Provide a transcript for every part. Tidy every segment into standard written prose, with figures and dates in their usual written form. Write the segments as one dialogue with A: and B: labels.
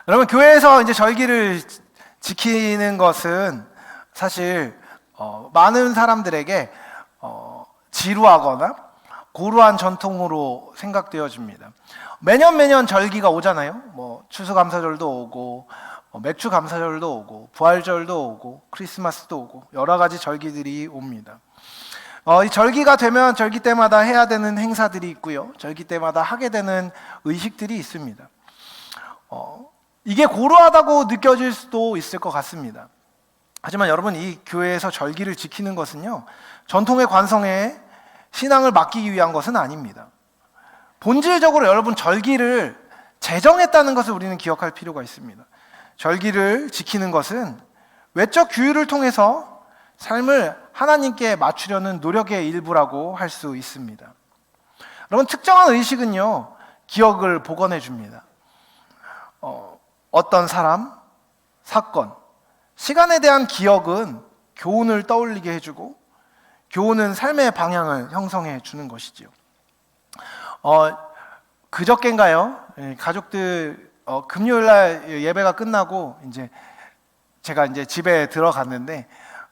A: 여러분, 교회에서 이제 절기를 지키는 것은 사실 많은 사람들에게 지루하거나 고루한 전통으로 생각되어집니다. 매년 절기가 오잖아요. 뭐 추수감사절도 오고 맥주감사절도 오고 부활절도 오고 크리스마스도 오고 여러 가지 절기들이 옵니다. 이 절기가 되면 절기 때마다 해야 되는 행사들이 있고요. 절기 때마다 하게 되는 의식들이 있습니다. 이게 고루하다고 느껴질 수도 있을 것 같습니다. 하지만 여러분, 이 교회에서 절기를 지키는 것은요, 전통의 관성에 신앙을 맡기기 위한 것은 아닙니다. 본질적으로 여러분, 절기를 제정했다는 것을 우리는 기억할 필요가 있습니다. 절기를 지키는 것은 외적 규율을 통해서 삶을 하나님께 맞추려는 노력의 일부라고 할 수 있습니다. 여러분, 특정한 의식은요, 기억을 복원해 줍니다. 어떤 사람, 사건, 시간에 대한 기억은 교훈을 떠올리게 해주고, 교훈은 삶의 방향을 형성해 주는 것이지요. 그저께인가요? 가족들 금요일날 예배가 끝나고 제가 집에 들어갔는데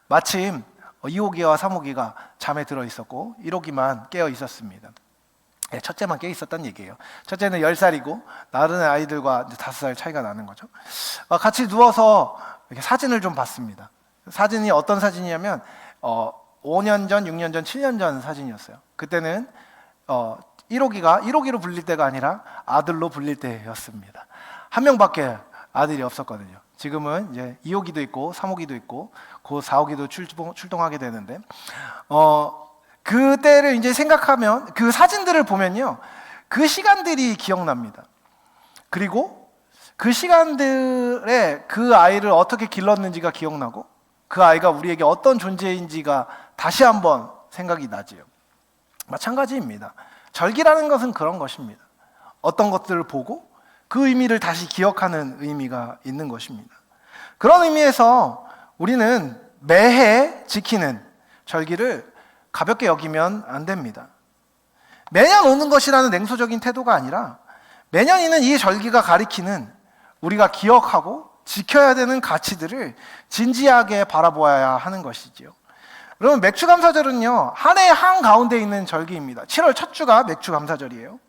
A: 마침 2호기와 3호기가 잠에 들어 있었고 1호기만 깨어 있었습니다. 첫째만 깨어 있었단 얘기예요. 첫째는 10살이고 나른한 아이들과 5살 차이가 나는 거죠. 같이 누워서 이렇게 사진을 좀 봤습니다. 사진이 어떤 사진이냐면 5년 전, 6년 전, 7년 전 사진이었어요. 그때는 1호기로 불릴 때가 아니라 아들로 불릴 때였습니다. 한 명밖에 아들이 없었거든요. 지금은 이제 2호기도 있고 3호기도 있고 곧 4호기도 출동하게 되는데 그때를 이제 생각하면 그 사진들을 보면요, 그 시간들이 기억납니다. 그리고 그 시간들에 그 아이를 어떻게 길렀는지가 기억나고 그 아이가 우리에게 어떤 존재인지가 다시 한번 생각이 나지요. 마찬가지입니다. 절기라는 것은 그런 것입니다. 어떤 것들을 보고 그 의미를 다시 기억하는 의미가 있는 것입니다. 그런 의미에서 우리는 매해 지키는 절기를 가볍게 여기면 안 됩니다. 매년 오는 것이라는 냉소적인 태도가 아니라 매년 있는 이 절기가 가리키는 우리가 기억하고 지켜야 되는 가치들을 진지하게 바라보아야 하는 것이지요. 여러분, 맥주감사절은요, 한 해 한가운데 있는 절기입니다. 7월 첫 주가 맥주감사절이에요.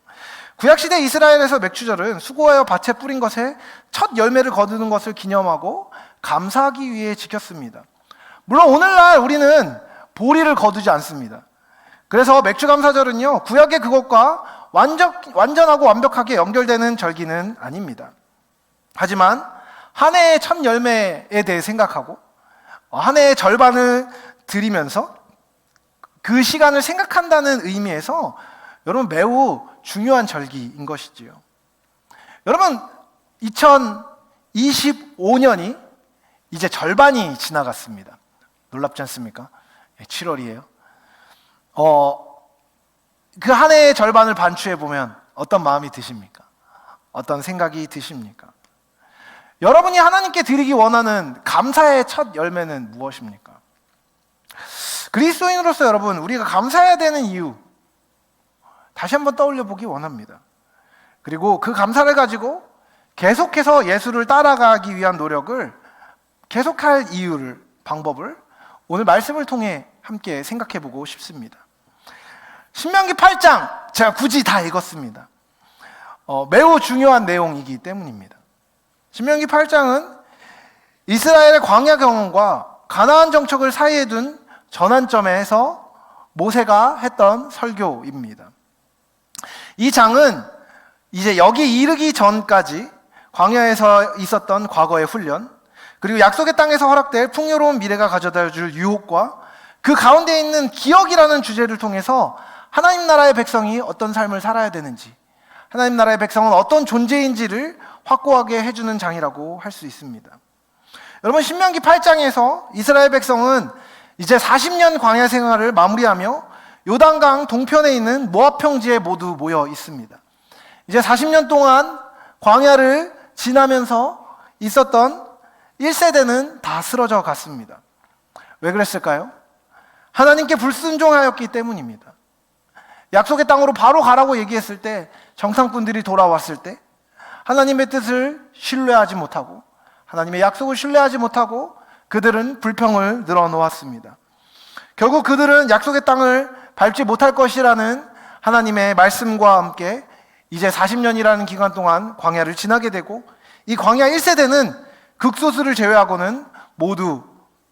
A: 구약시대 이스라엘에서 맥주절은 수고하여 밭에 뿌린 것에 첫 열매를 거두는 것을 기념하고 감사하기 위해 지켰습니다. 물론 오늘날 우리는 보리를 거두지 않습니다. 그래서 맥주감사절은요, 구약의 그것과 완전하고 완벽하게 연결되는 절기는 아닙니다. 하지만 한 해의 첫 열매에 대해 생각하고 한 해의 절반을 드리면서 그 시간을 생각한다는 의미에서 여러분, 매우 중요한 절기인 것이지요. 여러분, 2025년이 이제 절반이 지나갔습니다. 놀랍지 않습니까? 7월이에요. 그 한 해의 절반을 반추해 보면 어떤 마음이 드십니까? 어떤 생각이 드십니까? 여러분이 하나님께 드리기 원하는 감사의 첫 열매는 무엇입니까? 그리스도인으로서 여러분, 우리가 감사해야 되는 이유 다시 한번 떠올려 보기 원합니다. 그리고 그 감사를 가지고 계속해서 예수를 따라가기 위한 노력을 계속할 이유를, 방법을 오늘 말씀을 통해 함께 생각해 보고 싶습니다. 신명기 8장 제가 굳이 다 읽었습니다. 매우 중요한 내용이기 때문입니다. 신명기 8장은 이스라엘의 광야 경험과 가나안 정착을 사이에 둔 전환점에서 모세가 했던 설교입니다. 이 장은 이제 여기 이르기 전까지 광야에서 있었던 과거의 훈련, 그리고 약속의 땅에서 허락될 풍요로운 미래가 가져다 줄 유혹과 그 가운데 있는 기억이라는 주제를 통해서 하나님 나라의 백성이 어떤 삶을 살아야 되는지, 하나님 나라의 백성은 어떤 존재인지를 확고하게 해주는 장이라고 할 수 있습니다. 여러분, 신명기 8장에서 이스라엘 백성은 이제 40년 광야 생활을 마무리하며 요단강 동편에 있는 모압 평지에 모두 모여 있습니다. 이제 40년 동안 광야를 지나면서 있었던 1세대는 다 쓰러져 갔습니다. 왜 그랬을까요? 하나님께 불순종하였기 때문입니다. 약속의 땅으로 바로 가라고 얘기했을 때, 정상분들이 돌아왔을 때 하나님의 뜻을 신뢰하지 못하고 하나님의 약속을 신뢰하지 못하고 그들은 불평을 늘어놓았습니다. 결국 그들은 약속의 땅을 밟지 못할 것이라는 하나님의 말씀과 함께 이제 40년이라는 기간 동안 광야를 지나게 되고, 이 광야 1세대는 극소수를 제외하고는 모두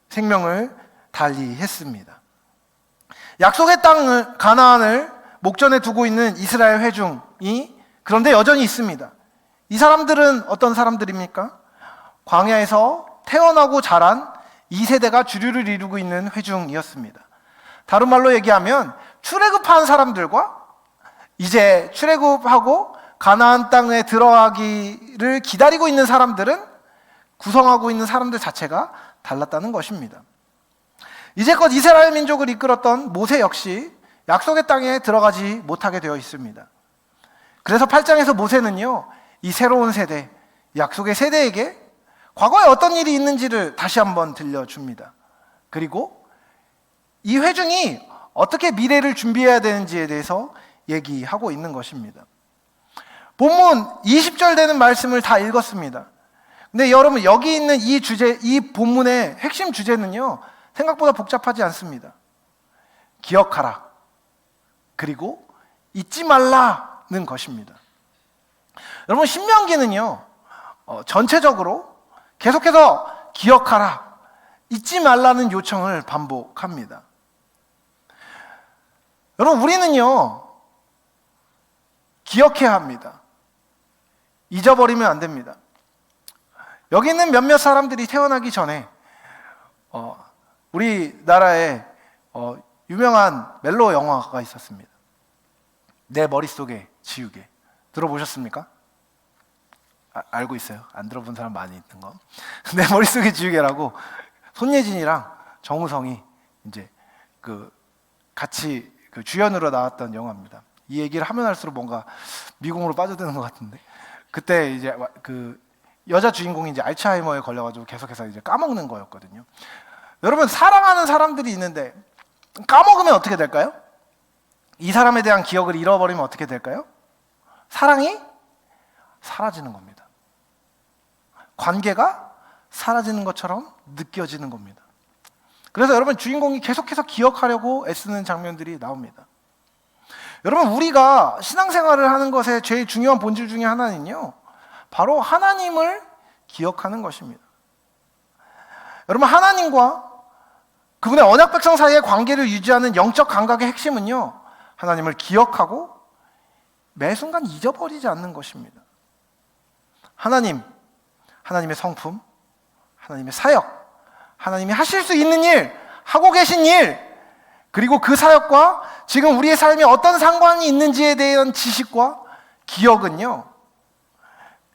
A: 생명을 달리했습니다. 약속의 땅을, 가나안을 목전에 두고 있는 이스라엘 회중이 그런데 여전히 있습니다. 이 사람들은 어떤 사람들입니까? 광야에서 태어나고 자란 2세대가 주류를 이루고 있는 회중이었습니다. 다른 말로 얘기하면 출애굽한 사람들과 이제 출애굽하고 가나안 땅에 들어가기를 기다리고 있는 사람들은 구성하고 있는 사람들 자체가 달랐다는 것입니다. 이제껏 이스라엘 민족을 이끌었던 모세 역시 약속의 땅에 들어가지 못하게 되어 있습니다. 그래서 8장에서 모세는요, 이 새로운 세대, 약속의 세대에게 과거에 어떤 일이 있는지를 다시 한번 들려줍니다. 그리고 이 회중이 어떻게 미래를 준비해야 되는지에 대해서 얘기하고 있는 것입니다. 본문 20절 되는 말씀을 다 읽었습니다. 근데 여러분, 여기 있는 이 주제, 이 본문의 핵심 주제는요, 생각보다 복잡하지 않습니다. 기억하라. 그리고 잊지 말라는 것입니다. 여러분, 신명기는요, 전체적으로 계속해서 기억하라, 잊지 말라는 요청을 반복합니다. 여러분, 우리는요, 기억해야 합니다. 잊어버리면 안 됩니다. 여기 있는 몇몇 사람들이 태어나기 전에 우리나라에 유명한 멜로 영화가 있었습니다. 내 머릿속에 지우개. 들어보셨습니까? 알고 있어요. 안 들어본 사람 많이 있는 거. 내 머릿속에 지우개라고 손예진이랑 정우성이 이제 같이 주연으로 나왔던 영화입니다. 이 얘기를 하면 할수록 뭔가 미궁으로 빠져드는 것 같은데, 그때 이제 여자 주인공이 이제 알츠하이머에 걸려가지고 계속해서 이제 까먹는 거였거든요. 여러분, 사랑하는 사람들이 있는데 까먹으면 어떻게 될까요? 이 사람에 대한 기억을 잃어버리면 어떻게 될까요? 사랑이 사라지는 겁니다. 관계가 사라지는 것처럼 느껴지는 겁니다. 그래서 여러분, 주인공이 계속해서 기억하려고 애쓰는 장면들이 나옵니다. 여러분, 우리가 신앙생활을 하는 것의 제일 중요한 본질 중에 하나는요, 바로 하나님을 기억하는 것입니다. 여러분, 하나님과 그분의 언약 백성 사이의 관계를 유지하는 영적 감각의 핵심은요, 하나님을 기억하고 매 순간 잊어버리지 않는 것입니다. 하나님의 성품, 하나님의 사역, 하나님이 하실 수 있는 일, 하고 계신 일, 그리고 그 사역과 지금 우리의 삶에 어떤 상관이 있는지에 대한 지식과 기억은요,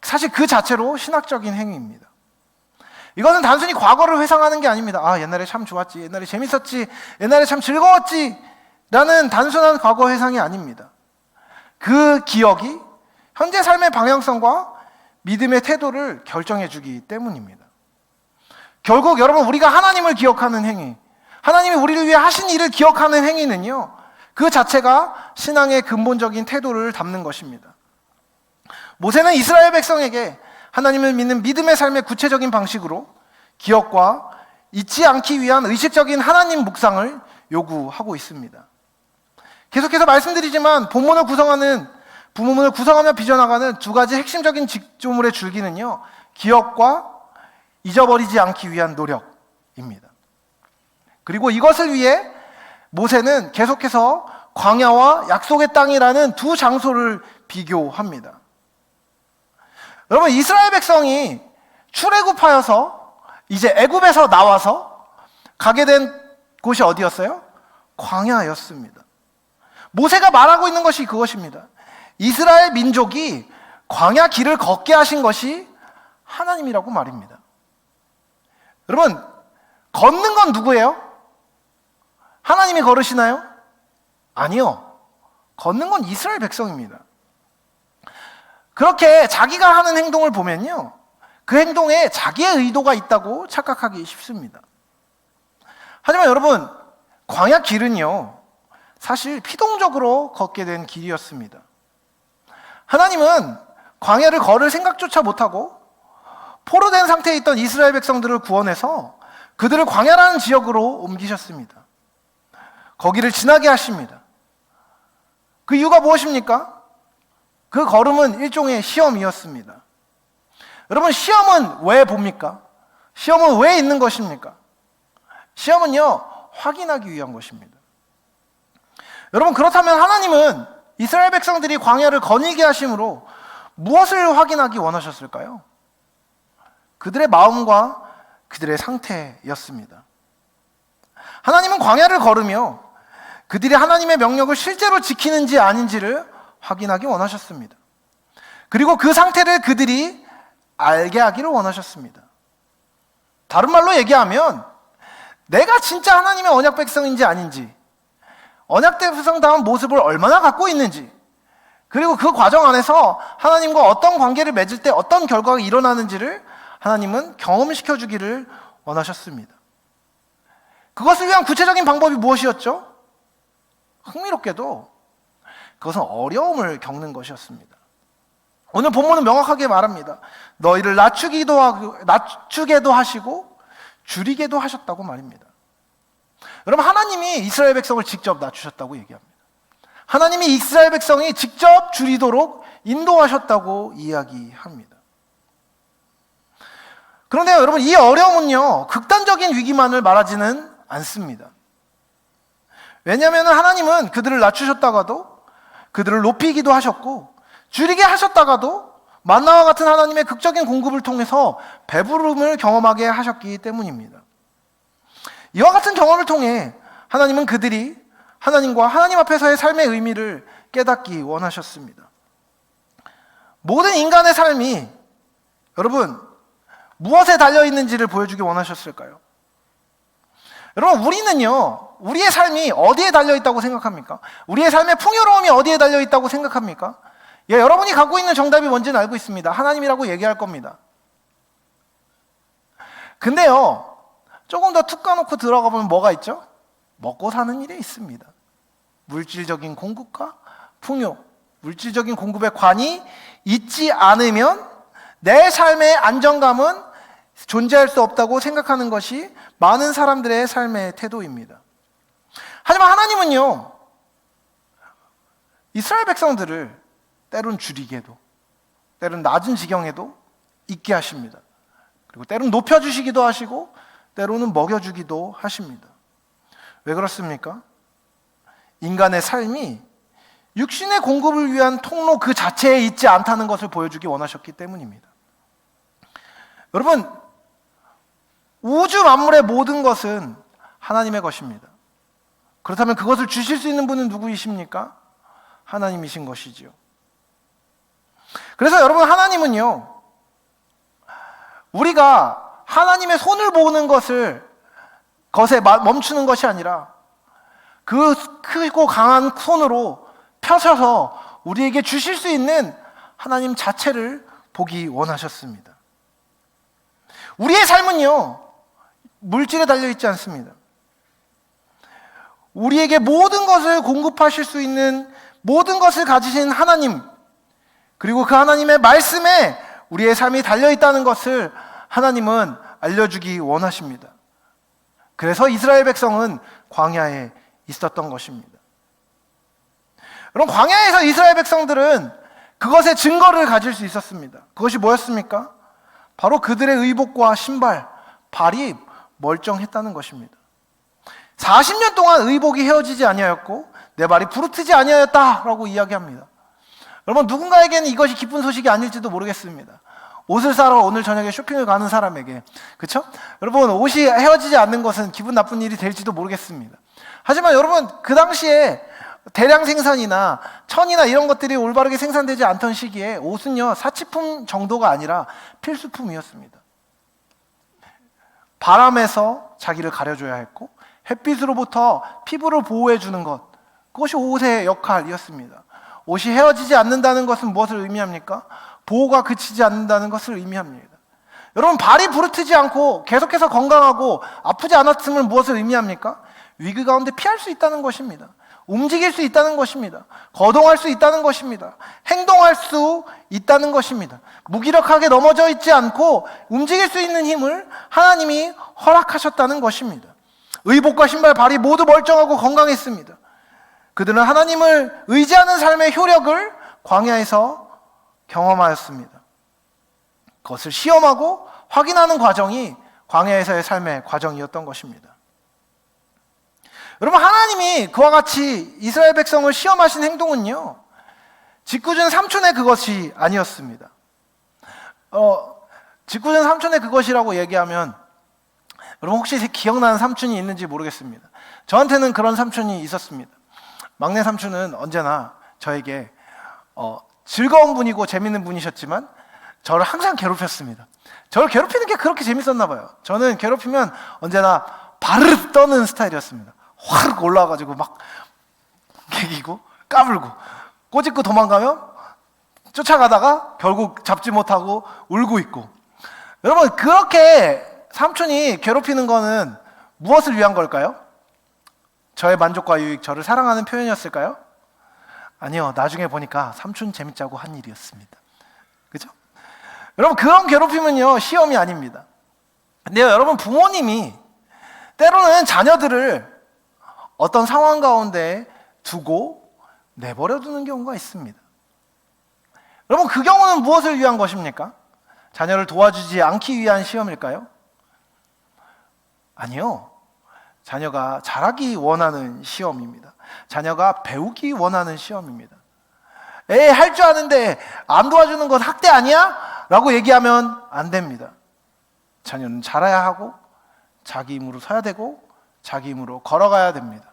A: 사실 그 자체로 신학적인 행위입니다. 이것은 단순히 과거를 회상하는 게 아닙니다. 아, 옛날에 참 좋았지, 옛날에 재밌었지, 옛날에 참 즐거웠지 라는 단순한 과거 회상이 아닙니다. 그 기억이 현재 삶의 방향성과 믿음의 태도를 결정해 주기 때문입니다. 결국 여러분, 우리가 하나님을 기억하는 행위, 하나님이 우리를 위해 하신 일을 기억하는 행위는요, 그 자체가 신앙의 근본적인 태도를 담는 것입니다. 모세는 이스라엘 백성에게 하나님을 믿는 믿음의 삶의 구체적인 방식으로 기억과 잊지 않기 위한 의식적인 하나님 묵상을 요구하고 있습니다. 계속해서 말씀드리지만 본문을 구성하며 빚어나가는 두 가지 핵심적인 직조물의 줄기는요, 기억과 잊어버리지 않기 위한 노력입니다. 그리고 이것을 위해 모세는 계속해서 광야와 약속의 땅이라는 두 장소를 비교합니다. 여러분, 이스라엘 백성이 출애굽하여서 이제 애굽에서 나와서 가게 된 곳이 어디였어요? 광야였습니다. 모세가 말하고 있는 것이 그것입니다. 이스라엘 민족이 광야 길을 걷게 하신 것이 하나님이라고 말입니다. 여러분, 걷는 건 누구예요? 하나님이 걸으시나요? 아니요. 걷는 건 이스라엘 백성입니다. 그렇게 자기가 하는 행동을 보면요, 그 행동에 자기의 의도가 있다고 착각하기 쉽습니다. 하지만 여러분, 광야 길은요, 사실 피동적으로 걷게 된 길이었습니다. 하나님은 광야를 걸을 생각조차 못하고 포로된 상태에 있던 이스라엘 백성들을 구원해서 그들을 광야라는 지역으로 옮기셨습니다. 거기를 지나게 하십니다. 그 이유가 무엇입니까? 그 걸음은 일종의 시험이었습니다. 여러분, 시험은 왜 봅니까? 시험은 왜 있는 것입니까? 시험은요, 확인하기 위한 것입니다. 여러분, 그렇다면 하나님은 이스라엘 백성들이 광야를 거니게 하심으로 무엇을 확인하기 원하셨을까요? 그들의 마음과 그들의 상태였습니다. 하나님은 광야를 걸으며 그들이 하나님의 명령을 실제로 지키는지 아닌지를 확인하기 원하셨습니다. 그리고 그 상태를 그들이 알게 하기를 원하셨습니다. 다른 말로 얘기하면 내가 진짜 하나님의 언약 백성인지 아닌지, 언약 백성다운 모습을 얼마나 갖고 있는지, 그리고 그 과정 안에서 하나님과 어떤 관계를 맺을 때 어떤 결과가 일어나는지를 하나님은 경험시켜 주기를 원하셨습니다. 그것을 위한 구체적인 방법이 무엇이었죠? 흥미롭게도 그것은 어려움을 겪는 것이었습니다. 오늘 본문은 명확하게 말합니다. 너희를 낮추게도 하시고 줄이게도 하셨다고 말입니다. 여러분, 하나님이 이스라엘 백성을 직접 낮추셨다고 얘기합니다. 하나님이 이스라엘 백성이 직접 줄이도록 인도하셨다고 이야기합니다. 그런데 여러분, 이 어려움은요, 극단적인 위기만을 말하지는 않습니다. 왜냐하면 하나님은 그들을 낮추셨다가도 그들을 높이기도 하셨고 줄이게 하셨다가도 만나와 같은 하나님의 극적인 공급을 통해서 배부름을 경험하게 하셨기 때문입니다. 이와 같은 경험을 통해 하나님은 그들이 하나님과 하나님 앞에서의 삶의 의미를 깨닫기 원하셨습니다. 모든 인간의 삶이 여러분 무엇에 달려있는지를 보여주기 원하셨을까요? 여러분, 우리는요, 우리의 삶이 어디에 달려있다고 생각합니까? 우리의 삶의 풍요로움이 어디에 달려있다고 생각합니까? 예, 여러분이 갖고 있는 정답이 뭔지는 알고 있습니다. 하나님이라고 얘기할 겁니다. 근데요, 조금 더 툭 까놓고 들어가 보면 뭐가 있죠? 먹고 사는 일에 있습니다. 물질적인 공급과 풍요, 물질적인 공급의 관이 있지 않으면 내 삶의 안정감은 존재할 수 없다고 생각하는 것이 많은 사람들의 삶의 태도입니다. 하지만 하나님은요, 이스라엘 백성들을 때론 줄이게도, 때론 낮은 지경에도 있게 하십니다. 그리고 때론 높여주시기도 하시고, 때로는 먹여주기도 하십니다. 왜 그렇습니까? 인간의 삶이 육신의 공급을 위한 통로 그 자체에 있지 않다는 것을 보여주기 원하셨기 때문입니다. 여러분, 우주 만물의 모든 것은 하나님의 것입니다. 그렇다면 그것을 주실 수 있는 분은 누구이십니까? 하나님이신 것이지요. 그래서 여러분, 하나님은요, 우리가 하나님의 손을 보는 것에 멈추는 것이 아니라 그 크고 강한 손으로 펴셔서 우리에게 주실 수 있는 하나님 자체를 보기 원하셨습니다. 우리의 삶은요, 물질에 달려있지 않습니다. 우리에게 모든 것을 공급하실 수 있는 모든 것을 가지신 하나님, 그리고 그 하나님의 말씀에 우리의 삶이 달려있다는 것을 하나님은 알려주기 원하십니다. 그래서 이스라엘 백성은 광야에 있었던 것입니다. 여러분, 광야에서 이스라엘 백성들은 그것의 증거를 가질 수 있었습니다. 그것이 뭐였습니까? 바로 그들의 의복과 신발, 발이 멀쩡했다는 것입니다. 40년 동안 의복이 헤어지지 아니하였고 내 발이 부르트지 아니하였다라고 이야기합니다. 여러분, 누군가에게는 이것이 기쁜 소식이 아닐지도 모르겠습니다. 옷을 사러 오늘 저녁에 쇼핑을 가는 사람에게, 그렇죠? 여러분, 옷이 헤어지지 않는 것은 기분 나쁜 일이 될지도 모르겠습니다. 하지만 여러분, 그 당시에 대량 생산이나 천이나 이런 것들이 올바르게 생산되지 않던 시기에 옷은요, 사치품 정도가 아니라 필수품이었습니다. 바람에서 자기를 가려줘야 했고 햇빛으로부터 피부를 보호해주는 것, 그것이 옷의 역할이었습니다. 옷이 헤어지지 않는다는 것은 무엇을 의미합니까? 보호가 그치지 않는다는 것을 의미합니다. 여러분, 발이 부르트지 않고 계속해서 건강하고 아프지 않았음은 무엇을 의미합니까? 위기 가운데 피할 수 있다는 것입니다. 움직일 수 있다는 것입니다. 거동할 수 있다는 것입니다. 행동할 수 있다는 것입니다. 무기력하게 넘어져 있지 않고 움직일 수 있는 힘을 하나님이 허락하셨다는 것입니다. 의복과 신발, 발이 모두 멀쩡하고 건강했습니다. 그들은 하나님을 의지하는 삶의 효력을 광야에서 경험하였습니다. 그것을 시험하고 확인하는 과정이 광야에서의 삶의 과정이었던 것입니다. 여러분, 하나님이 그와 같이 이스라엘 백성을 시험하신 행동은요, 짓궂은 삼촌의 그것이 아니었습니다. 짓궂은 삼촌의 그것이라고 얘기하면 여러분 혹시 기억나는 삼촌이 있는지 모르겠습니다. 저한테는 그런 삼촌이 있었습니다. 막내 삼촌은 언제나 저에게 즐거운 분이고 재밌는 분이셨지만 저를 항상 괴롭혔습니다. 저를 괴롭히는 게 그렇게 재밌었나 봐요. 저는 괴롭히면 언제나 바르르 떠는 스타일이었습니다. 확 올라와가지고 막 개기고 까불고 꼬집고 도망가면 쫓아가다가 결국 잡지 못하고 울고 있고. 여러분, 그렇게 삼촌이 괴롭히는 거는 무엇을 위한 걸까요? 저의 만족과 유익, 저를 사랑하는 표현이었을까요? 아니요, 나중에 보니까 삼촌 재밌자고 한 일이었습니다. 그죠? 여러분, 그런 괴롭힘은요 시험이 아닙니다. 근데 여러분, 부모님이 때로는 자녀들을 어떤 상황 가운데 두고 내버려 두는 경우가 있습니다. 여러분, 그 경우는 무엇을 위한 것입니까? 자녀를 도와주지 않기 위한 시험일까요? 아니요. 자녀가 잘하기 원하는 시험입니다. 자녀가 배우기 원하는 시험입니다. 에이, 할 줄 아는데 안 도와주는 건 학대 아니야? 라고 얘기하면 안 됩니다. 자녀는 잘해야 하고 자기 힘으로 서야 되고 자기 힘으로 걸어가야 됩니다.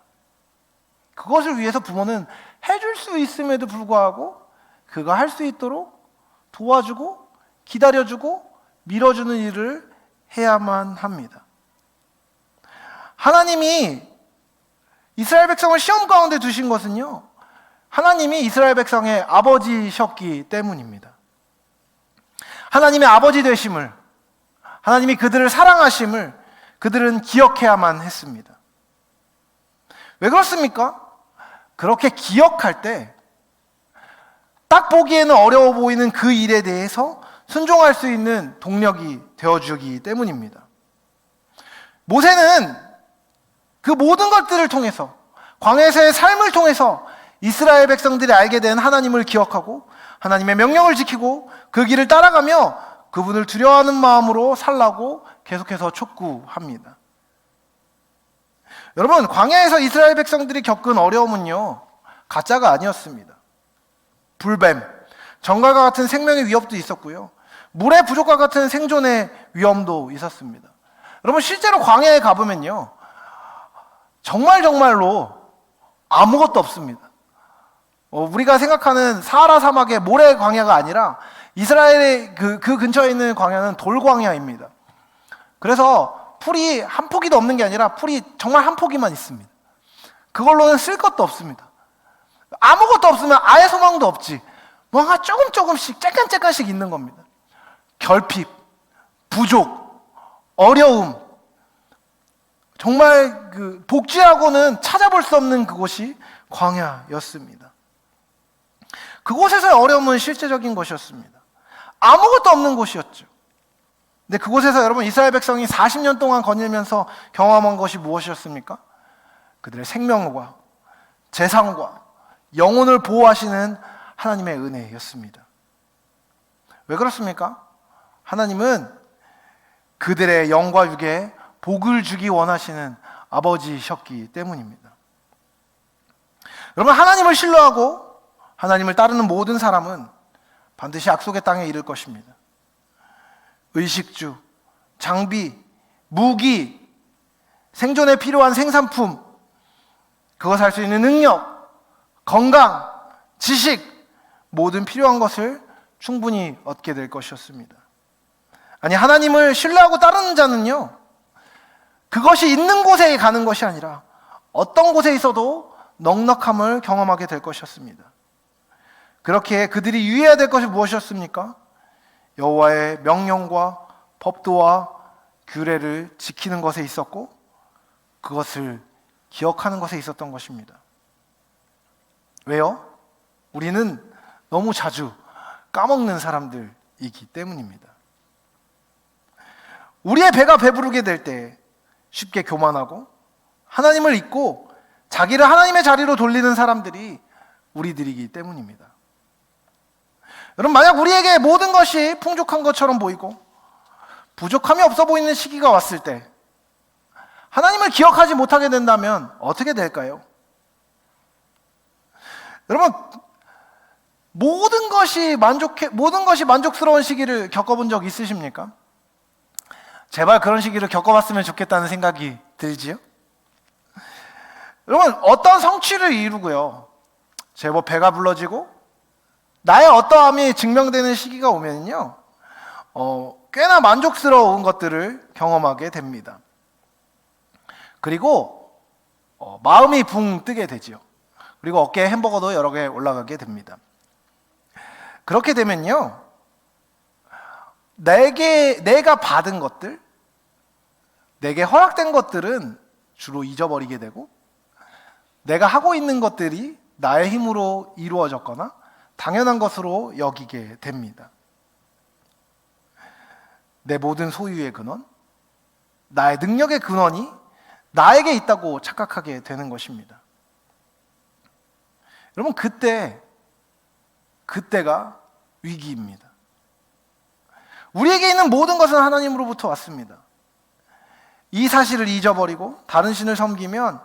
A: 그것을 위해서 부모는 해줄 수 있음에도 불구하고 그가 할 수 있도록 도와주고 기다려주고 밀어주는 일을 해야만 합니다. 하나님이 이스라엘 백성을 시험 가운데 두신 것은요, 하나님이 이스라엘 백성의 아버지셨기 때문입니다. 하나님의 아버지 되심을, 하나님이 그들을 사랑하심을 그들은 기억해야만 했습니다. 왜 그렇습니까? 그렇게 기억할 때 딱 보기에는 어려워 보이는 그 일에 대해서 순종할 수 있는 동력이 되어주기 때문입니다. 모세는 그 모든 것들을 통해서, 광야에서의 삶을 통해서 이스라엘 백성들이 알게 된 하나님을 기억하고 하나님의 명령을 지키고 그 길을 따라가며 그분을 두려워하는 마음으로 살라고 계속해서 촉구합니다. 여러분, 광야에서 이스라엘 백성들이 겪은 어려움은요, 가짜가 아니었습니다. 불뱀, 정갈과 같은 생명의 위협도 있었고요, 물의 부족과 같은 생존의 위험도 있었습니다. 여러분, 실제로 광야에 가보면요, 정말로 아무것도 없습니다. 우리가 생각하는 사하라 사막의 모래 광야가 아니라 이스라엘의 그 근처에 있는 광야는 돌 광야입니다. 그래서 풀이 한 포기도 없는 게 아니라 풀이 정말 한 포기만 있습니다. 그걸로는 쓸 것도 없습니다. 아무것도 없으면 아예 소망도 없지. 뭔가 조금씩 쬐깐씩 있는 겁니다. 결핍, 부족, 어려움, 정말 그 복지하고는 찾아볼 수 없는 그곳이 광야였습니다. 그곳에서의 어려움은 실제적인 것이었습니다. 아무것도 없는 곳이었죠. 근데 그곳에서 여러분, 이스라엘 백성이 40년 동안 거닐면서 경험한 것이 무엇이었습니까? 그들의 생명과 재산과 영혼을 보호하시는 하나님의 은혜였습니다. 왜 그렇습니까? 하나님은 그들의 영과 육에 복을 주기 원하시는 아버지셨기 때문입니다. 여러분, 하나님을 신뢰하고 하나님을 따르는 모든 사람은 반드시 약속의 땅에 이를 것입니다. 의식주, 장비, 무기, 생존에 필요한 생산품, 그것 할 수 있는 능력, 건강, 지식, 모든 필요한 것을 충분히 얻게 될 것이었습니다. 아니, 하나님을 신뢰하고 따르는 자는요, 그것이 있는 곳에 가는 것이 아니라 어떤 곳에 있어도 넉넉함을 경험하게 될 것이었습니다. 그렇게 그들이 유의해야 될 것이 무엇이었습니까? 여호와의 명령과 법도와 규례를 지키는 것에 있었고 그것을 기억하는 것에 있었던 것입니다. 왜요? 우리는 너무 자주 까먹는 사람들이기 때문입니다. 우리의 배가 배부르게 될 때 쉽게 교만하고 하나님을 잊고 자기를 하나님의 자리로 돌리는 사람들이 우리들이기 때문입니다. 여러분, 만약 우리에게 모든 것이 풍족한 것처럼 보이고 부족함이 없어 보이는 시기가 왔을 때 하나님을 기억하지 못하게 된다면 어떻게 될까요? 여러분, 모든 것이 만족스러운 시기를 겪어본 적 있으십니까? 제발 그런 시기를 겪어봤으면 좋겠다는 생각이 들지요? 여러분, 어떤 성취를 이루고요, 제법 배가 불러지고 나의 어떠함이 증명되는 시기가 오면요, 꽤나 만족스러운 것들을 경험하게 됩니다. 그리고 마음이 붕 뜨게 되지요. 그리고 어깨에 햄버거도 여러 개 올라가게 됩니다. 그렇게 되면요, 내가 받은 것들, 내게 허락된 것들은 주로 잊어버리게 되고, 내가 하고 있는 것들이 나의 힘으로 이루어졌거나 당연한 것으로 여기게 됩니다. 내 모든 소유의 근원, 나의 능력의 근원이 나에게 있다고 착각하게 되는 것입니다. 여러분, 그때가 위기입니다. 우리에게 있는 모든 것은 하나님으로부터 왔습니다. 이 사실을 잊어버리고 다른 신을 섬기면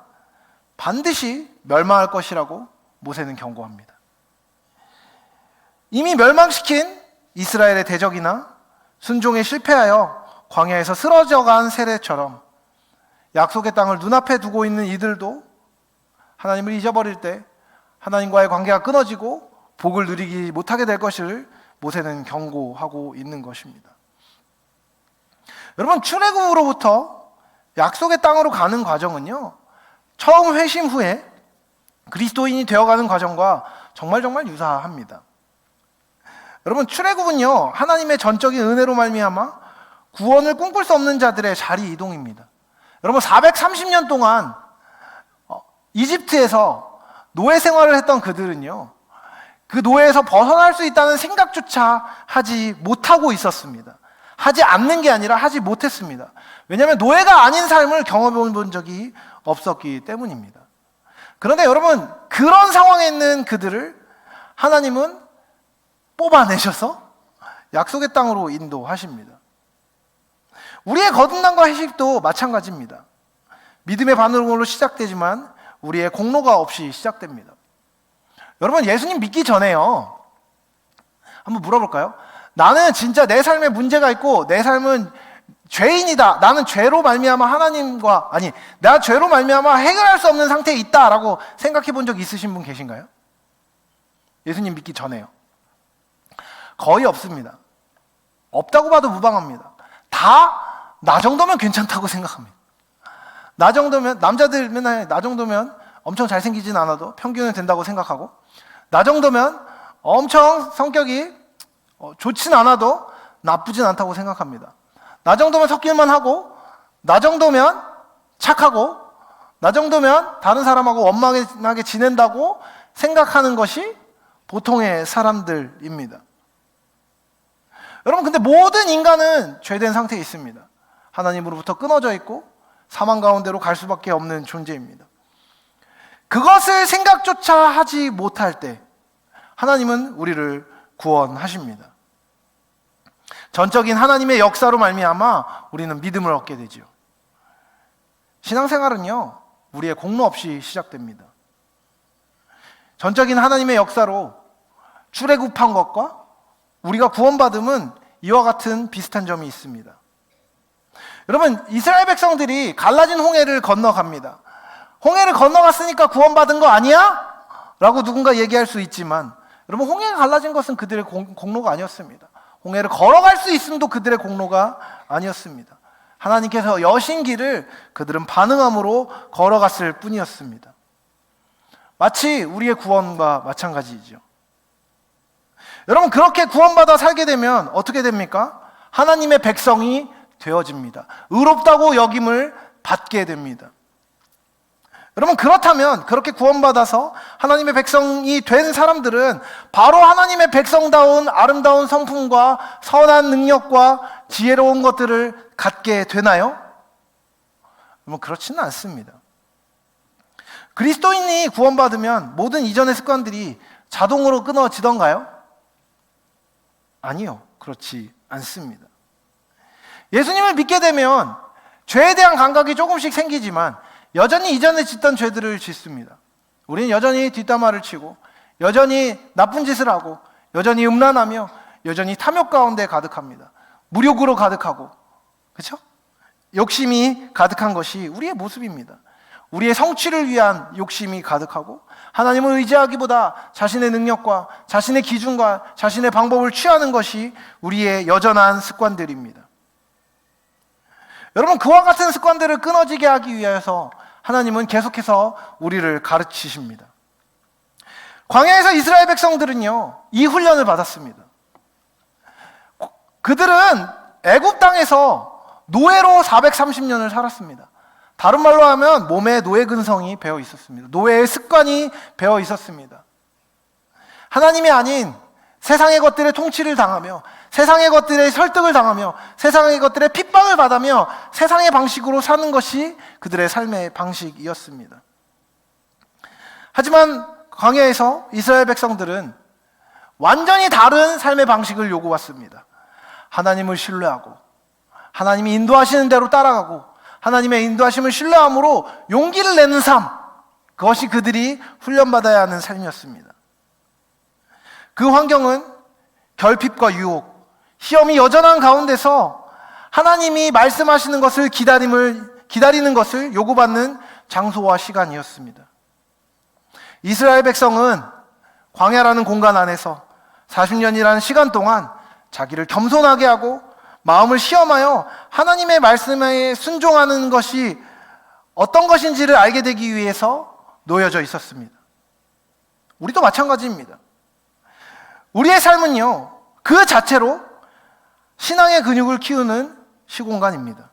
A: 반드시 멸망할 것이라고 모세는 경고합니다. 이미 멸망시킨 이스라엘의 대적이나 순종에 실패하여 광야에서 쓰러져간 세례처럼 약속의 땅을 눈앞에 두고 있는 이들도 하나님을 잊어버릴 때 하나님과의 관계가 끊어지고 복을 누리지 못하게 될 것을 모세는 경고하고 있는 것입니다. 여러분, 출애굽으로부터 약속의 땅으로 가는 과정은요, 처음 회심 후에 그리스도인이 되어가는 과정과 정말 유사합니다. 여러분, 출애굽은요, 하나님의 전적인 은혜로 말미암아 구원을 꿈꿀 수 없는 자들의 자리 이동입니다. 여러분, 430년 동안 이집트에서 노예 생활을 했던 그들은요, 그 노예에서 벗어날 수 있다는 생각조차 하지 못하고 있었습니다. 하지 않는 게 아니라 하지 못했습니다. 왜냐하면 노예가 아닌 삶을 경험해 본 적이 없었기 때문입니다. 그런데 여러분, 그런 상황에 있는 그들을 하나님은 뽑아내셔서 약속의 땅으로 인도하십니다. 우리의 거듭남과 회식도 마찬가지입니다. 믿음의 반응으로 시작되지만 우리의 공로가 없이 시작됩니다. 여러분, 예수님 믿기 전에요, 한번 물어볼까요? 나는 진짜 내 삶에 문제가 있고 내 삶은 죄인이다, 나는 죄로 말미암아 내가 죄로 말미암아 해결할 수 없는 상태에 있다라고 생각해 본 적 있으신 분 계신가요? 예수님 믿기 전에요. 거의 없습니다. 없다고 봐도 무방합니다. 다 나 정도면 괜찮다고 생각합니다. 나 정도면, 남자들 맨날 나 정도면 엄청 잘생기진 않아도 평균은 된다고 생각하고, 나 정도면 엄청 성격이 좋진 않아도 나쁘진 않다고 생각합니다. 나 정도면 섞일만 하고, 나 정도면 착하고, 나 정도면 다른 사람하고 원만하게 지낸다고 생각하는 것이 보통의 사람들입니다. 여러분, 근데 모든 인간은 죄된 상태에 있습니다. 하나님으로부터 끊어져 있고 사망 가운데로 갈 수밖에 없는 존재입니다. 그것을 생각조차 하지 못할 때 하나님은 우리를 구원하십니다. 전적인 하나님의 역사로 말미암아 우리는 믿음을 얻게 되죠. 신앙생활은요, 우리의 공로 없이 시작됩니다. 전적인 하나님의 역사로 출애굽한 것과 우리가 구원받음은 이와 같은 비슷한 점이 있습니다. 여러분, 이스라엘 백성들이 갈라진 홍해를 건너갑니다. 홍해를 건너갔으니까 구원받은 거 아니야? 라고 누군가 얘기할 수 있지만, 여러분, 홍해가 갈라진 것은 그들의 공로가 아니었습니다. 홍해를 걸어갈 수 있음도 그들의 공로가 아니었습니다. 하나님께서 여신 길을 그들은 반응함으로 걸어갔을 뿐이었습니다. 마치 우리의 구원과 마찬가지이죠. 여러분, 그렇게 구원받아 살게 되면 어떻게 됩니까? 하나님의 백성이 되어집니다. 의롭다고 여김을 받게 됩니다. 여러분, 그렇다면 그렇게 구원받아서 하나님의 백성이 된 사람들은 바로 하나님의 백성다운 아름다운 성품과 선한 능력과 지혜로운 것들을 갖게 되나요? 그렇지는 않습니다. 그리스도인이 구원받으면 모든 이전의 습관들이 자동으로 끊어지던가요? 아니요, 그렇지 않습니다. 예수님을 믿게 되면 죄에 대한 감각이 조금씩 생기지만 여전히 이전에 짓던 죄들을 짓습니다. 우리는 여전히 뒷담화를 치고 여전히 나쁜 짓을 하고 여전히 음란하며 여전히 탐욕 가운데 가득합니다. 무욕으로 가득하고, 그렇죠? 욕심이 가득한 것이 우리의 모습입니다. 우리의 성취를 위한 욕심이 가득하고 하나님을 의지하기보다 자신의 능력과 자신의 기준과 자신의 방법을 취하는 것이 우리의 여전한 습관들입니다. 여러분, 그와 같은 습관들을 끊어지게 하기 위해서 하나님은 계속해서 우리를 가르치십니다. 광야에서 이스라엘 백성들은요, 이 훈련을 받았습니다. 그들은 애굽 땅에서 노예로 430년을 살았습니다. 다른 말로 하면 몸에 노예 근성이 배어 있었습니다. 노예의 습관이 배어 있었습니다. 하나님이 아닌 세상의 것들의 통치를 당하며 세상의 것들의 설득을 당하며 세상의 것들의 핍박을 받으며 세상의 방식으로 사는 것이 그들의 삶의 방식이었습니다. 하지만 광야에서 이스라엘 백성들은 완전히 다른 삶의 방식을 요구받습니다. 하나님을 신뢰하고 하나님이 인도하시는 대로 따라가고 하나님의 인도하심을 신뢰함으로 용기를 내는 삶, 그것이 그들이 훈련받아야 하는 삶이었습니다. 그 환경은 결핍과 유혹, 시험이 여전한 가운데서 하나님이 말씀하시는 것을 기다리는 것을 요구받는 장소와 시간이었습니다. 이스라엘 백성은 광야라는 공간 안에서 40년이라는 시간 동안 자기를 겸손하게 하고 마음을 시험하여 하나님의 말씀에 순종하는 것이 어떤 것인지를 알게 되기 위해서 놓여져 있었습니다. 우리도 마찬가지입니다. 우리의 삶은요, 그 자체로 신앙의 근육을 키우는 시공간입니다.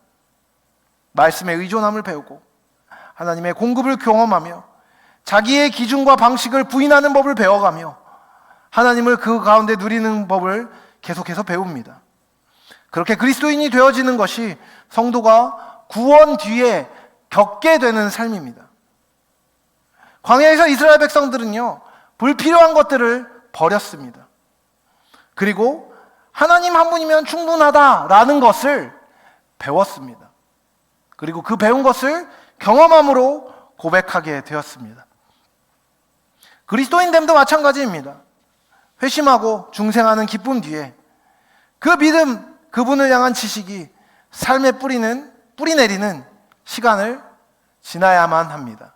A: 말씀에 의존함을 배우고 하나님의 공급을 경험하며 자기의 기준과 방식을 부인하는 법을 배워가며 하나님을 그 가운데 누리는 법을 계속해서 배웁니다. 그렇게 그리스도인이 되어지는 것이 성도가 구원 뒤에 겪게 되는 삶입니다. 광야에서 이스라엘 백성들은요, 불필요한 것들을 버렸습니다. 그리고 하나님 한 분이면 충분하다라는 것을 배웠습니다. 그리고 그 배운 것을 경험함으로 고백하게 되었습니다. 그리스도인됨도 마찬가지입니다. 회심하고 중생하는 기쁨 뒤에 그 믿음, 그분을 향한 지식이 삶에 뿌리 내리는 시간을 지나야만 합니다.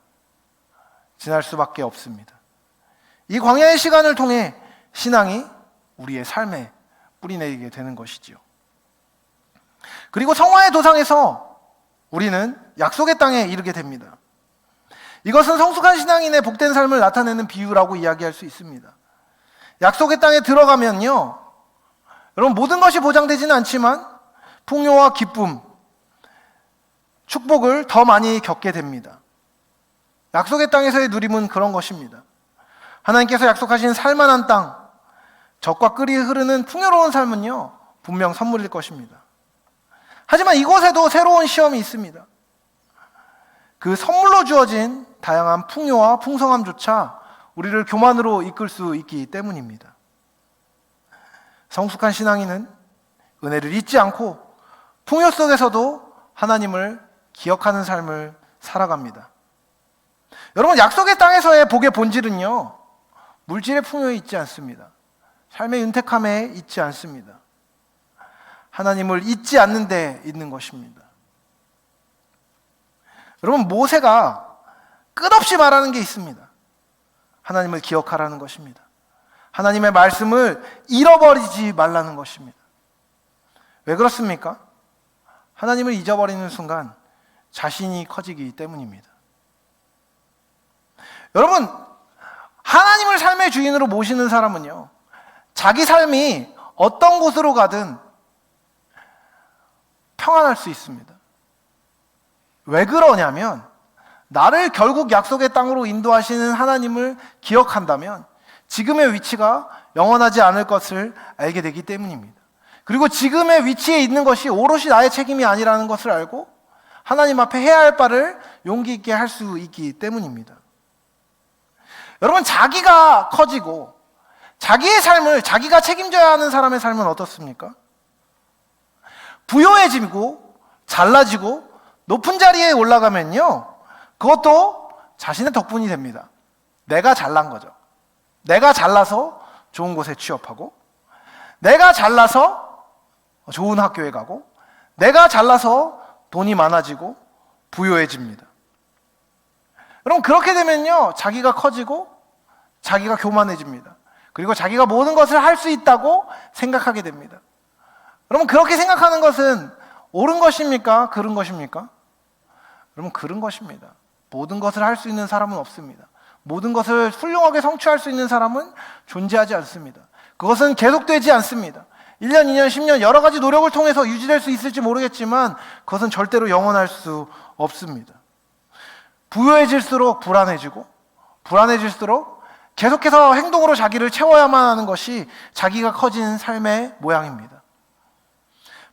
A: 지날 수밖에 없습니다. 이 광야의 시간을 통해 신앙이 우리의 삶에 뿌리 내리게 되는 것이지요. 그리고 성화의 도상에서 우리는 약속의 땅에 이르게 됩니다. 이것은 성숙한 신앙인의 복된 삶을 나타내는 비유라고 이야기할 수 있습니다. 약속의 땅에 들어가면요, 여러분, 모든 것이 보장되지는 않지만 풍요와 기쁨, 축복을 더 많이 겪게 됩니다. 약속의 땅에서의 누림은 그런 것입니다. 하나님께서 약속하신 살만한 땅, 젖과 꿀이 흐르는 풍요로운 삶은요, 분명 선물일 것입니다. 하지만 이곳에도 새로운 시험이 있습니다. 그 선물로 주어진 다양한 풍요와 풍성함조차 우리를 교만으로 이끌 수 있기 때문입니다. 성숙한 신앙인은 은혜를 잊지 않고 풍요 속에서도 하나님을 기억하는 삶을 살아갑니다. 여러분, 약속의 땅에서의 복의 본질은요, 물질의 풍요에 있지 않습니다. 삶의 윤택함에 있지 않습니다. 하나님을 잊지 않는 데 있는 것입니다. 여러분, 모세가 끝없이 말하는 게 있습니다. 하나님을 기억하라는 것입니다. 하나님의 말씀을 잃어버리지 말라는 것입니다. 왜 그렇습니까? 하나님을 잊어버리는 순간 자신이 커지기 때문입니다. 여러분, 하나님을 삶의 주인으로 모시는 사람은요, 자기 삶이 어떤 곳으로 가든 평안할 수 있습니다. 왜 그러냐면 나를 결국 약속의 땅으로 인도하시는 하나님을 기억한다면 지금의 위치가 영원하지 않을 것을 알게 되기 때문입니다. 그리고 지금의 위치에 있는 것이 오롯이 나의 책임이 아니라는 것을 알고 하나님 앞에 해야 할 바를 용기 있게 할 수 있기 때문입니다. 여러분, 자기가 커지고 자기의 삶을 자기가 책임져야 하는 사람의 삶은 어떻습니까? 부유해지고 잘나지고 높은 자리에 올라가면요, 그것도 자신의 덕분이 됩니다. 내가 잘난 거죠. 내가 잘나서 좋은 곳에 취업하고, 내가 잘나서 좋은 학교에 가고, 내가 잘나서 돈이 많아지고 부유해집니다. 여러분, 그렇게 되면요, 자기가 커지고 자기가 교만해집니다. 그리고 자기가 모든 것을 할 수 있다고 생각하게 됩니다. 여러분, 그렇게 생각하는 것은 옳은 것입니까? 그른 것입니까? 여러분, 그른 것입니다. 모든 것을 할 수 있는 사람은 없습니다. 모든 것을 훌륭하게 성취할 수 있는 사람은 존재하지 않습니다. 그것은 계속되지 않습니다. 1년, 2년, 10년 여러 가지 노력을 통해서 유지될 수 있을지 모르겠지만 그것은 절대로 영원할 수 없습니다. 부유해질수록 불안해지고, 불안해질수록 계속해서 행동으로 자기를 채워야만 하는 것이 자기가 커진 삶의 모양입니다.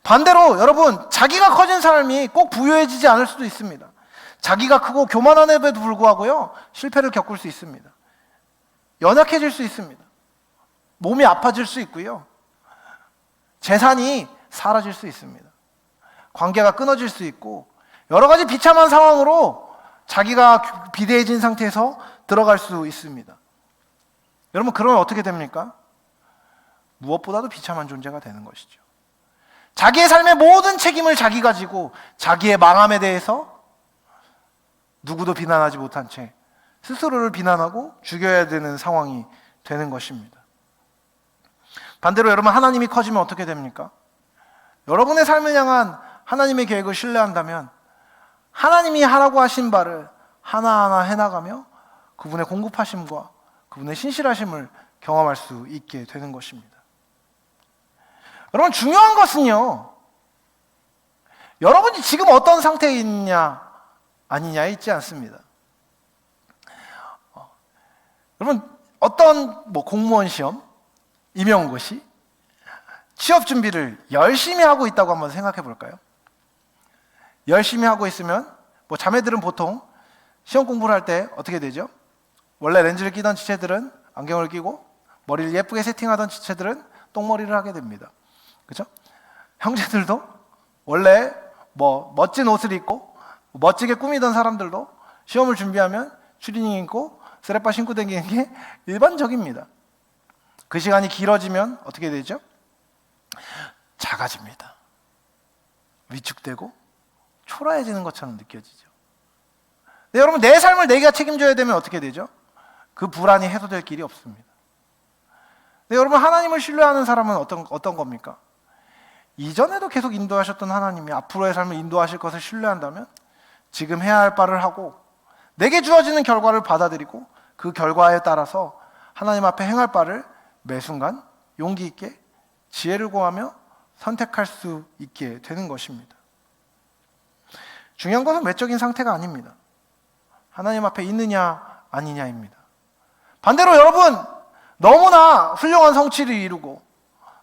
A: 반대로 여러분, 자기가 커진 삶이 꼭 부유해지지 않을 수도 있습니다. 자기가 크고 교만함에도 불구하고요, 실패를 겪을 수 있습니다. 연약해질 수 있습니다. 몸이 아파질 수 있고요, 재산이 사라질 수 있습니다. 관계가 끊어질 수 있고, 여러 가지 비참한 상황으로 자기가 비대해진 상태에서 들어갈 수 있습니다. 여러분, 그러면 어떻게 됩니까? 무엇보다도 비참한 존재가 되는 것이죠. 자기의 삶의 모든 책임을 자기가 지고 자기의 망함에 대해서 누구도 비난하지 못한 채 스스로를 비난하고 죽여야 되는 상황이 되는 것입니다. 반대로 여러분, 하나님이 커지면 어떻게 됩니까? 여러분의 삶을 향한 하나님의 계획을 신뢰한다면 하나님이 하라고 하신 바를 하나하나 해나가며 그분의 공급하심과 그분의 신실하심을 경험할 수 있게 되는 것입니다. 여러분, 중요한 것은요, 여러분이 지금 어떤 상태에 있냐 아니냐에 있지 않습니다. 여러분, 어떤 공무원 시험, 임용고시, 취업 준비를 열심히 하고 있다고 한번 생각해 볼까요? 열심히 하고 있으면 자매들은 보통 시험 공부를 할 때 어떻게 되죠? 원래 렌즈를 끼던 지체들은 안경을 끼고 머리를 예쁘게 세팅하던 지체들은 똥머리를 하게 됩니다. 그렇죠? 형제들도 원래 멋진 옷을 입고 멋지게 꾸미던 사람들도 시험을 준비하면 추리닝 입고 쓰레빠 신고 다니는 게 일반적입니다. 그 시간이 길어지면 어떻게 되죠? 작아집니다. 위축되고 초라해지는 것처럼 느껴지죠. 근데 여러분, 내 삶을 내가 책임져야 되면 어떻게 되죠? 그 불안이 해소될 길이 없습니다. 근데 여러분, 하나님을 신뢰하는 사람은 어떤 겁니까? 이전에도 계속 인도하셨던 하나님이 앞으로의 삶을 인도하실 것을 신뢰한다면 지금 해야 할 바를 하고 내게 주어지는 결과를 받아들이고 그 결과에 따라서 하나님 앞에 행할 바를 매 순간 용기 있게 지혜를 구하며 선택할 수 있게 되는 것입니다. 중요한 것은 외적인 상태가 아닙니다. 하나님 앞에 있느냐 아니냐입니다. 반대로 여러분, 너무나 훌륭한 성취를 이루고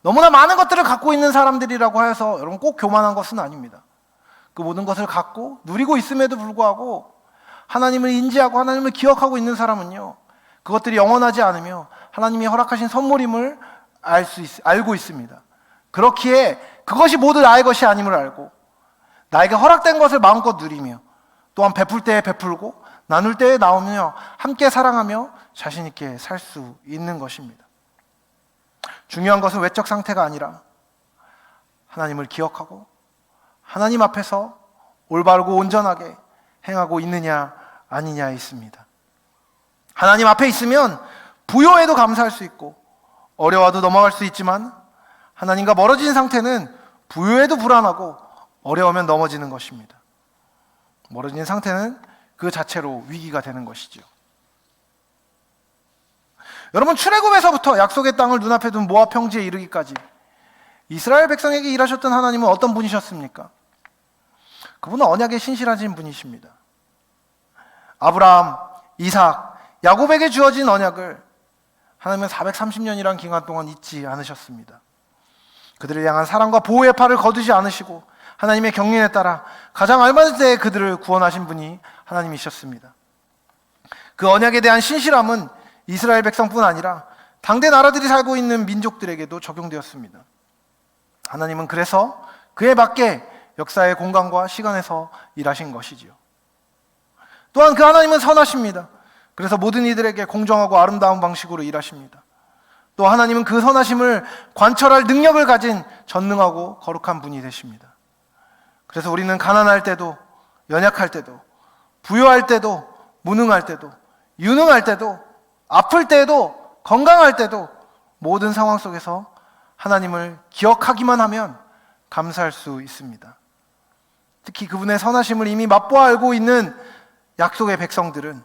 A: 너무나 많은 것들을 갖고 있는 사람들이라고 해서 여러분 꼭 교만한 것은 아닙니다. 그 모든 것을 갖고 누리고 있음에도 불구하고 하나님을 인지하고 하나님을 기억하고 있는 사람은요, 그것들이 영원하지 않으며 하나님이 허락하신 선물임을 알고 있습니다. 그렇기에 그것이 모두 나의 것이 아님을 알고 나에게 허락된 것을 마음껏 누리며 또한 베풀 때에 베풀고 나눌 때에 나오며 함께 사랑하며 자신 있게 살 수 있는 것입니다. 중요한 것은 외적 상태가 아니라 하나님을 기억하고 하나님 앞에서 올바르고 온전하게 행하고 있느냐 아니냐에 있습니다. 하나님 앞에 있으면 부요해도 감사할 수 있고 어려워도 넘어갈 수 있지만 하나님과 멀어진 상태는 부요해도 불안하고 어려우면 넘어지는 것입니다. 멀어진 상태는 그 자체로 위기가 되는 것이죠. 여러분, 출애굽에서부터 약속의 땅을 눈앞에 둔 모압 평지에 이르기까지 이스라엘 백성에게 일하셨던 하나님은 어떤 분이셨습니까? 그분은 언약에 신실하신 분이십니다. 아브라함, 이삭, 야곱에게 주어진 언약을 하나님은 430년이란 기간 동안 잊지 않으셨습니다. 그들을 향한 사랑과 보호의 팔을 거두지 않으시고 하나님의 경륜에 따라 가장 알맞은 때에 그들을 구원하신 분이 하나님이셨습니다. 그 언약에 대한 신실함은 이스라엘 백성뿐 아니라 당대 나라들이 살고 있는 민족들에게도 적용되었습니다. 하나님은 그래서 그에 맞게 역사의 공간과 시간에서 일하신 것이지요. 또한 그 하나님은 선하십니다. 그래서 모든 이들에게 공정하고 아름다운 방식으로 일하십니다. 또 하나님은 그 선하심을 관철할 능력을 가진 전능하고 거룩한 분이 되십니다. 그래서 우리는 가난할 때도, 연약할 때도, 부유할 때도, 무능할 때도, 유능할 때도, 아플 때도, 건강할 때도 모든 상황 속에서 하나님을 기억하기만 하면 감사할 수 있습니다. 특히 그분의 선하심을 이미 맛보아 알고 있는 약속의 백성들은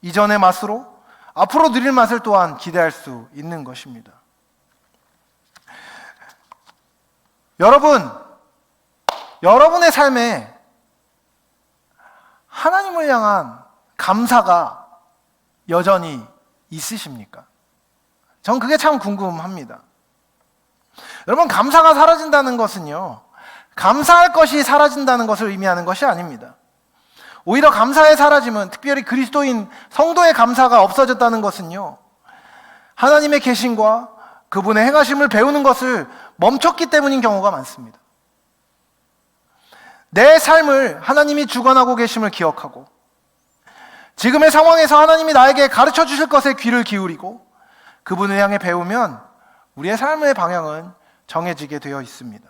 A: 이전의 맛으로 앞으로 누릴 맛을 또한 기대할 수 있는 것입니다. 여러분의 삶에 하나님을 향한 감사가 여전히 있으십니까? 전 그게 참 궁금합니다. 여러분, 감사가 사라진다는 것은요, 감사할 것이 사라진다는 것을 의미하는 것이 아닙니다. 오히려 감사의 사라짐은, 특별히 그리스도인 성도의 감사가 없어졌다는 것은요, 하나님의 계심과 그분의 행하심을 배우는 것을 멈췄기 때문인 경우가 많습니다. 내 삶을 하나님이 주관하고 계심을 기억하고 지금의 상황에서 하나님이 나에게 가르쳐 주실 것에 귀를 기울이고 그분을 향해 배우면 우리의 삶의 방향은 정해지게 되어 있습니다.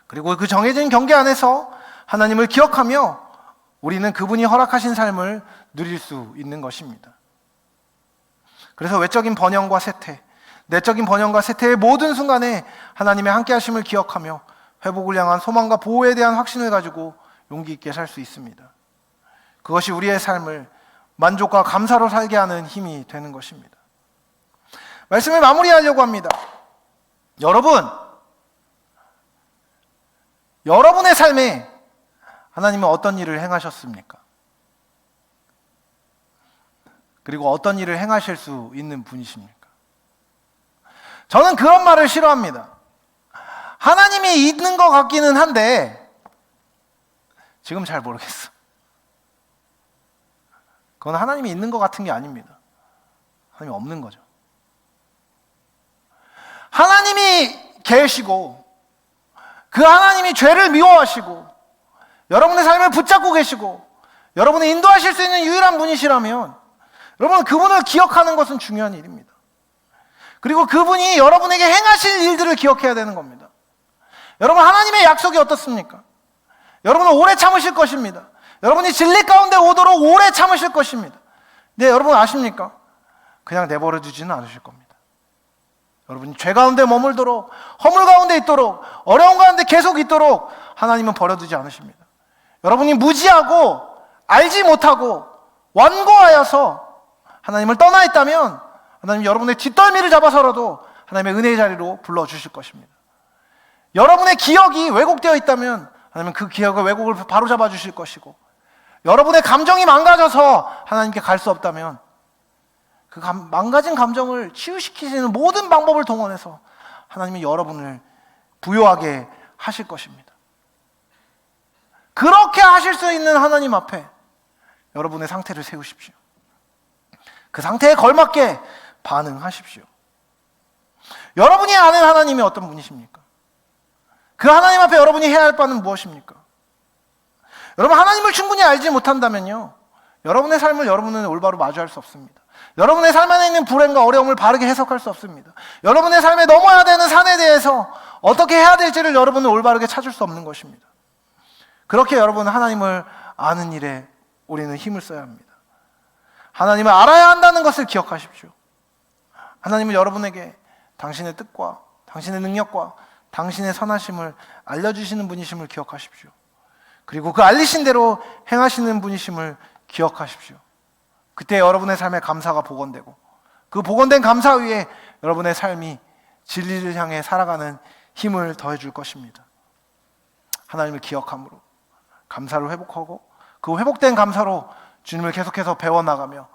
A: 그리고 그 정해진 경계 안에서 하나님을 기억하며 우리는 그분이 허락하신 삶을 누릴 수 있는 것입니다. 그래서 외적인 번영과 쇠퇴, 내적인 번영과 쇠퇴의 모든 순간에 하나님의 함께하심을 기억하며 회복을 향한 소망과 보호에 대한 확신을 가지고 용기 있게 살 수 있습니다. 그것이 우리의 삶을 만족과 감사로 살게 하는 힘이 되는 것입니다. 말씀을 마무리하려고 합니다. 여러분의 삶에 하나님은 어떤 일을 행하셨습니까? 그리고 어떤 일을 행하실 수 있는 분이십니까? 저는 그런 말을 싫어합니다. 하나님이 있는 것 같기는 한데 지금 잘 모르겠어. 그건 하나님이 있는 것 같은 게 아닙니다. 하나님이 없는 거죠. 하나님이 계시고 그 하나님이 죄를 미워하시고 여러분의 삶을 붙잡고 계시고 여러분을 인도하실 수 있는 유일한 분이시라면 여러분, 그분을 기억하는 것은 중요한 일입니다. 그리고 그분이 여러분에게 행하실 일들을 기억해야 되는 겁니다. 여러분, 하나님의 약속이 어떻습니까? 여러분은 오래 참으실 것입니다. 여러분이 진리 가운데 오도록 오래 참으실 것입니다. 네, 여러분 아십니까? 그냥 내버려 두지는 않으실 겁니다. 여러분이 죄 가운데 머물도록, 허물 가운데 있도록, 어려운 가운데 계속 있도록 하나님은 버려두지 않으십니다. 여러분이 무지하고 알지 못하고 완고하여서 하나님을 떠나 있다면 하나님 여러분의 뒷덜미를 잡아서라도 하나님의 은혜의 자리로 불러주실 것입니다. 여러분의 기억이 왜곡되어 있다면 하나님은 그 기억의 왜곡을 바로잡아 주실 것이고 여러분의 감정이 망가져서 하나님께 갈 수 없다면 그 망가진 감정을 치유시키시는 모든 방법을 동원해서 하나님이 여러분을 부요하게 하실 것입니다. 그렇게 하실 수 있는 하나님 앞에 여러분의 상태를 세우십시오. 그 상태에 걸맞게 반응하십시오. 여러분이 아는 하나님이 어떤 분이십니까? 그 하나님 앞에 여러분이 해야 할 바는 무엇입니까? 여러분, 하나님을 충분히 알지 못한다면요, 여러분의 삶을 여러분은 올바로 마주할 수 없습니다. 여러분의 삶 안에 있는 불행과 어려움을 바르게 해석할 수 없습니다. 여러분의 삶에 넘어야 되는 산에 대해서 어떻게 해야 될지를 여러분은 올바르게 찾을 수 없는 것입니다. 그렇게 여러분은 하나님을 아는 일에 우리는 힘을 써야 합니다. 하나님을 알아야 한다는 것을 기억하십시오. 하나님은 여러분에게 당신의 뜻과 당신의 능력과 당신의 선하심을 알려주시는 분이심을 기억하십시오. 그리고 그 알리신 대로 행하시는 분이심을 기억하십시오. 그때 여러분의 삶에 감사가 복원되고 그 복원된 감사 위에 여러분의 삶이 진리를 향해 살아가는 힘을 더해줄 것입니다. 하나님을 기억함으로 감사를 회복하고 그 회복된 감사로 주님을 계속해서 배워나가며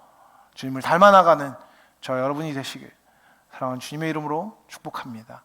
A: 주님을 닮아나가는 저 여러분이 되시길 사랑하는 주님의 이름으로 축복합니다.